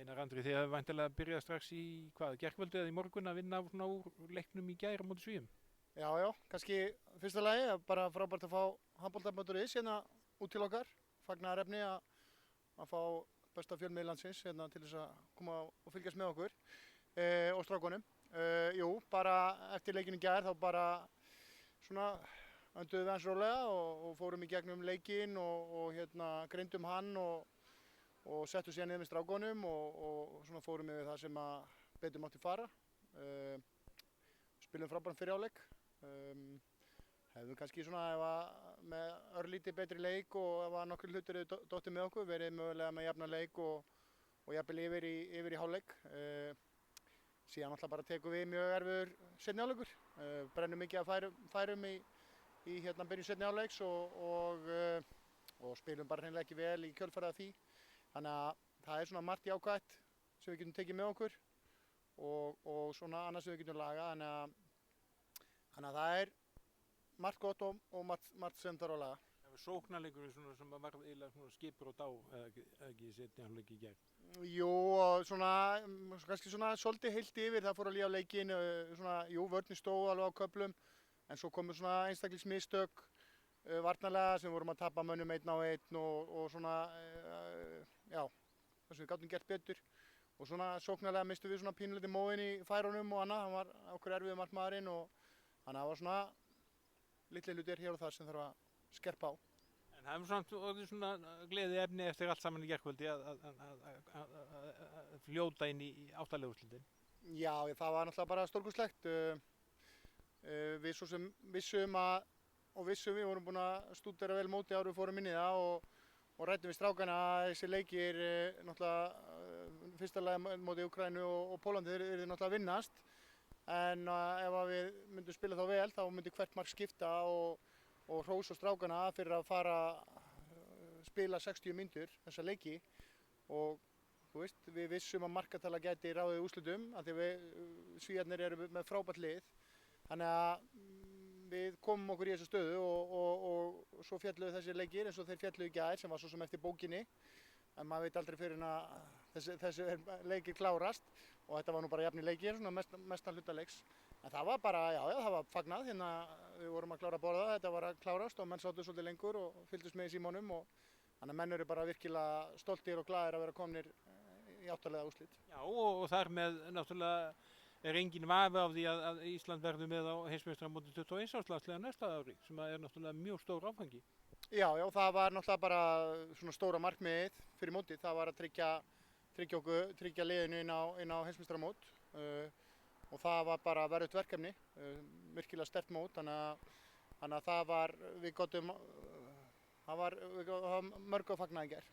Einar Andri, þið hafið væntanlega byrjað strax í gærkvöldi eða í morgun að vinna svona úr leiknum í gær á móti Svíum. Já, já, kannski fyrsta lagi bara frábært að fá handbolta.is hérna út til okkar. Fagnaðarefni að fá besta fjölmiðil landsins hérna til þess að koma og fylgjast með okkur og strákunum. Jú, bara eftir leikinn í gær þá bara svona önduðum við hans rólega og fórum í gegnum leikinn og hérna greindum hann og settum síðan niður með strákunum og svona fórum yfir það sem að betur mátti fara. Spilum frábæran fyrri hálfleik. Hefðum kannski svona með örlítið betri leik og ef að nokkur hlutir eru dottið með okkur, verið mögulega með jafnan leik og jafnvel yfir í hálfleik. Síðan alltaf bara tekum við mjög erfiður seinni hálfleikur. Brennum mikið af færum í hérna byrjun seinni hálfleiks og spilum bara hreinlega ekki vel í kjölfarið af því. Þannig að það er svona margt jákvætt sem við getum tekið með okkur og svona annað sem við getum lagað. Þannig að það er margt gott og margt sem þarf að laga. Það var sóknarleikur sem var eiginlega skipur og dá eða ekki í seinni hálfleik í gær. Jú, svona kannski svona svolítið heilt yfir, það fór að líða á leikinn, svona, jú, vörnin stóð alveg á köflum, en svo komu svona einstaklingsmistök varnarlega sem vorum að tapa mönnum 1-1 og svona, já, það sem við gátum gert betur. Og svona sóknarlega mistum við svona pínulítið móðinn í færunum og annað, hann var okkur erfiður markmaðurinn og þannig að það var svona litlir hlutir hér og þar sem þarf að skerpa á. En það er samt orðið svona gleði efni eftir allt saman í gærkvöldi að fljóta inn í áttalegu úrslitin. Já, það var náttúrulega bara stórkostlegt. Við svo sem vissum við vorum búin að stúdera vel mótið áður við fórum inn í það og ræddum við strákana að þessi leikir náttúrulega fyrsta lagi mótið Úkraínu og Pólandi yrði náttúrulega að vinnast. En ef við myndum spila þá vel þá myndi hvert mark skipta og hrósa strákana fyrir að fara spila 60 mínútur þessa leiki og þú veist, við vissum að markatala gæti ráðið úrslitum af því Svíarnir eru með frábært lið. Þannig að við komum okkur í þessa stöðu og svo fjalluðu þessir leikir eins og þeir fjalluðu í gær sem var svo sem eftir bókinni. En maður veit aldrei fyrir þessi leikir klárast og þetta var nú bara jafnir leikir, svona mestan hluta leiks. En það var bara, já, það var fagnað, hérna við vorum að klára að borða, þetta var að klárast og menn sátu svolítið lengur og fylgdust með í símanum og þannig að menn eru bara virkilega stoltir og glaðir að vera komnir í áttalega úrslit. Já, og þar með náttúrulega er engin vafi á því að Ísland verður með á heimsmeistaramóti 21 árslandsliða næsta ári sem er náttúrulega mjög stór áfangi. Já, það var náttúrulega bara svona stóra markmiðið fyrir mótið, það var að tryggja liðinu inn á heimsmeistaramót og það var bara verðugt verkefni, virkilega sterkt mót, þannig að það var, við gátum, það var mörg að fagna í gær.